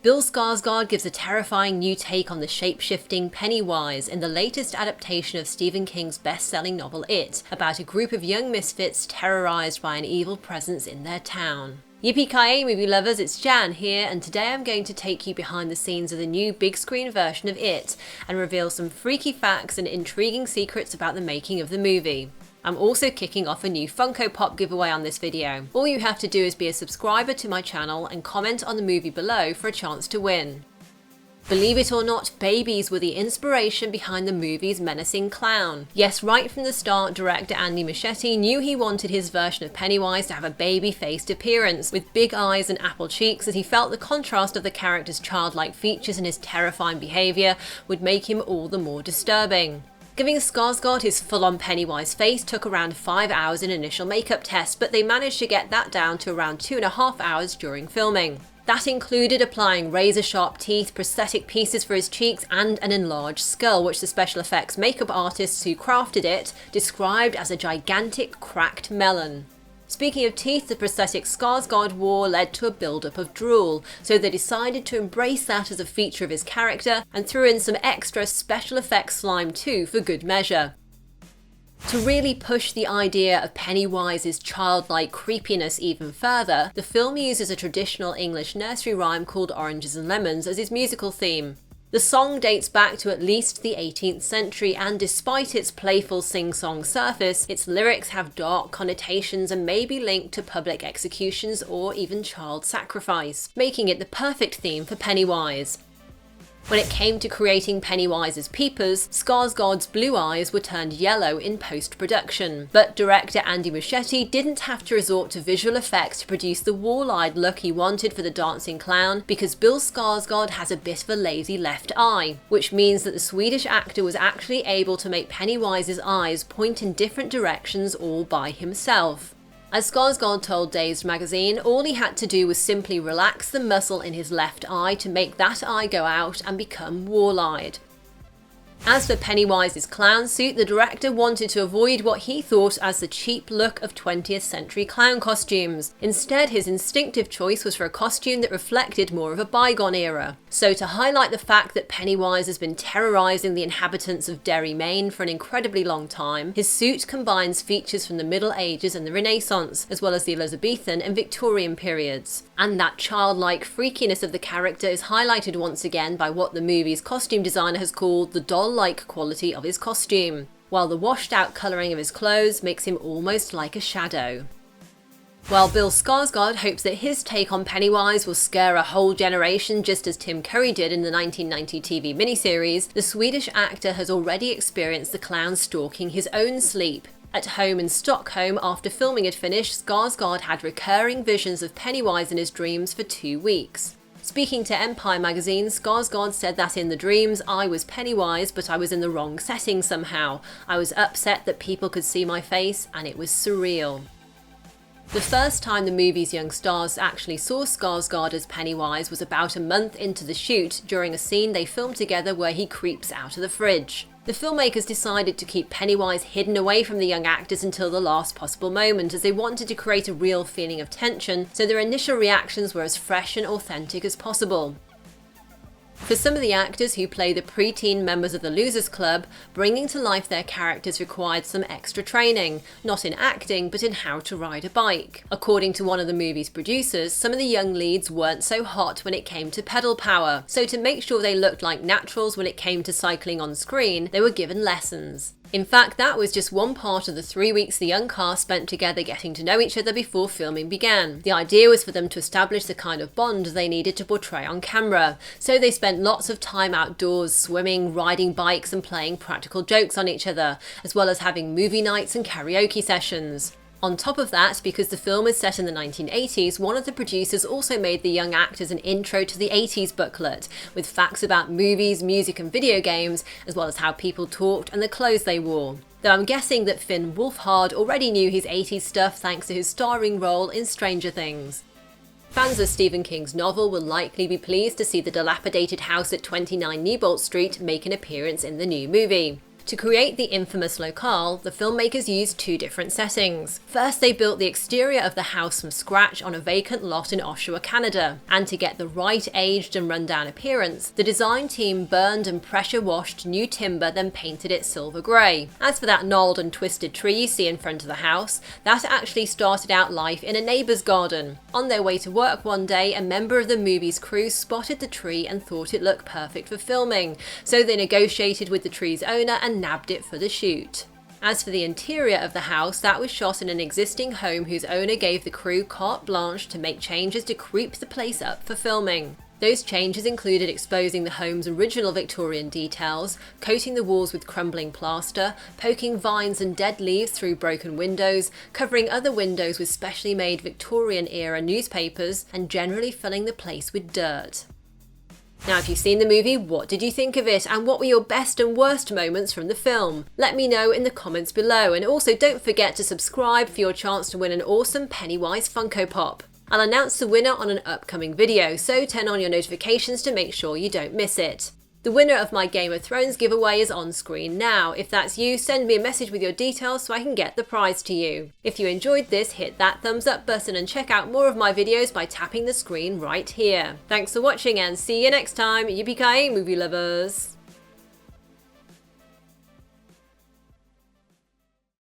Bill Skarsgard gives a terrifying new take on the shape-shifting Pennywise in the latest adaptation of Stephen King's best-selling novel It, about a group of young misfits terrorized by an evil presence in their town. Yippee-ki-yay movie lovers, it's Jan here, and today I'm going to take you behind the scenes of the new big screen version of It and reveal some freaky facts and intriguing secrets about the making of the movie. I'm also kicking off a new Funko Pop giveaway on this video. All you have to do is be a subscriber to my channel and comment on the movie below for a chance to win. Believe it or not, babies were the inspiration behind the movie's menacing clown. Yes, right from the start, director Andrés Muschietti knew he wanted his version of Pennywise to have a baby-faced appearance, with big eyes and apple cheeks, as he felt the contrast of the character's childlike features and his terrifying behaviour would make him all the more disturbing. Giving Skarsgard his full-on Pennywise face took around 5 hours in initial makeup tests, but they managed to get that down to around 2.5 hours during filming. That included applying razor-sharp teeth, prosthetic pieces for his cheeks, and an enlarged skull, which the special effects makeup artists who crafted it described as a gigantic cracked melon. Speaking of teeth, the prosthetic Skarsgard wore led to a build-up of drool, so they decided to embrace that as a feature of his character and threw in some extra special effects slime too for good measure. To really push the idea of Pennywise's childlike creepiness even further, the film uses a traditional English nursery rhyme called Oranges and Lemons as its musical theme. The song dates back to at least the 18th century, and despite its playful sing-song surface, its lyrics have dark connotations and may be linked to public executions or even child sacrifice, making it the perfect theme for Pennywise. When it came to creating Pennywise's peepers, Skarsgard's blue eyes were turned yellow in post-production. But director Andrés Muschietti didn't have to resort to visual effects to produce the wall-eyed look he wanted for the dancing clown, because Bill Skarsgard has a bit of a lazy left eye, which means that the Swedish actor was actually able to make Pennywise's eyes point in different directions all by himself. As Skarsgard told Dazed magazine, all he had to do was simply relax the muscle in his left eye to make that eye go out and become wall-eyed. As for Pennywise's clown suit, the director wanted to avoid what he thought as the cheap look of 20th century clown costumes. Instead, his instinctive choice was for a costume that reflected more of a bygone era. So to highlight the fact that Pennywise has been terrorizing the inhabitants of Derry, Maine for an incredibly long time, his suit combines features from the Middle Ages and the Renaissance, as well as the Elizabethan and Victorian periods. And that childlike freakiness of the character is highlighted once again by what the movie's costume designer has called the doll-like quality of his costume, while the washed-out colouring of his clothes makes him almost like a shadow. While Bill Skarsgard hopes that his take on Pennywise will scare a whole generation just as Tim Curry did in the 1990 TV miniseries, the Swedish actor has already experienced the clown stalking his own sleep. At home in Stockholm, after filming had finished, Skarsgard had recurring visions of Pennywise in his dreams for 2 weeks. Speaking to Empire magazine, Skarsgard said that in the dreams, I was Pennywise, but I was in the wrong setting somehow. I was upset that people could see my face, and it was surreal. The first time the movie's young stars actually saw Skarsgard as Pennywise was about a month into the shoot, during a scene they filmed together where he creeps out of the fridge. The filmmakers decided to keep Pennywise hidden away from the young actors until the last possible moment, as they wanted to create a real feeling of tension, so their initial reactions were as fresh and authentic as possible. For some of the actors who play the preteen members of the Losers Club, bringing to life their characters required some extra training, not in acting, but in how to ride a bike. According to one of the movie's producers, some of the young leads weren't so hot when it came to pedal power, so to make sure they looked like naturals when it came to cycling on screen, they were given lessons. In fact, that was just one part of the 3 weeks the young cast spent together getting to know each other before filming began. The idea was for them to establish the kind of bond they needed to portray on camera, so they spent lots of time outdoors swimming, riding bikes and playing practical jokes on each other, as well as having movie nights and karaoke sessions. On top of that, because the film is set in the 1980s, one of the producers also made the young actors an intro to the 80s booklet, with facts about movies, music and video games, as well as how people talked and the clothes they wore. Though I'm guessing that Finn Wolfhard already knew his 80s stuff thanks to his starring role in Stranger Things. Fans of Stephen King's novel will likely be pleased to see the dilapidated house at 29 Neibolt Street make an appearance in the new movie. To create the infamous locale, the filmmakers used two different settings. First, they built the exterior of the house from scratch on a vacant lot in Oshawa, Canada. And to get the right aged and rundown appearance, the design team burned and pressure washed new timber, then painted it silver grey. As for that gnarled and twisted tree you see in front of the house, that actually started out life in a neighbour's garden. On their way to work one day, a member of the movie's crew spotted the tree and thought it looked perfect for filming, so they negotiated with the tree's owner and nabbed it for the shoot. As for the interior of the house, that was shot in an existing home whose owner gave the crew carte blanche to make changes to creep the place up for filming. Those changes included exposing the home's original Victorian details, coating the walls with crumbling plaster, poking vines and dead leaves through broken windows, covering other windows with specially made Victorian-era newspapers, and generally filling the place with dirt. Now, if you've seen the movie, what did you think of it, and what were your best and worst moments from the film? Let me know in the comments below, and also don't forget to subscribe for your chance to win an awesome Pennywise Funko Pop. I'll announce the winner on an upcoming video, so turn on your notifications to make sure you don't miss it. The winner of my Game of Thrones giveaway is on screen now. If that's you, send me a message with your details so I can get the prize to you. If you enjoyed this, hit that thumbs up button and check out more of my videos by tapping the screen right here. Thanks for watching and see you next time. Yippee-ki-yay, movie lovers!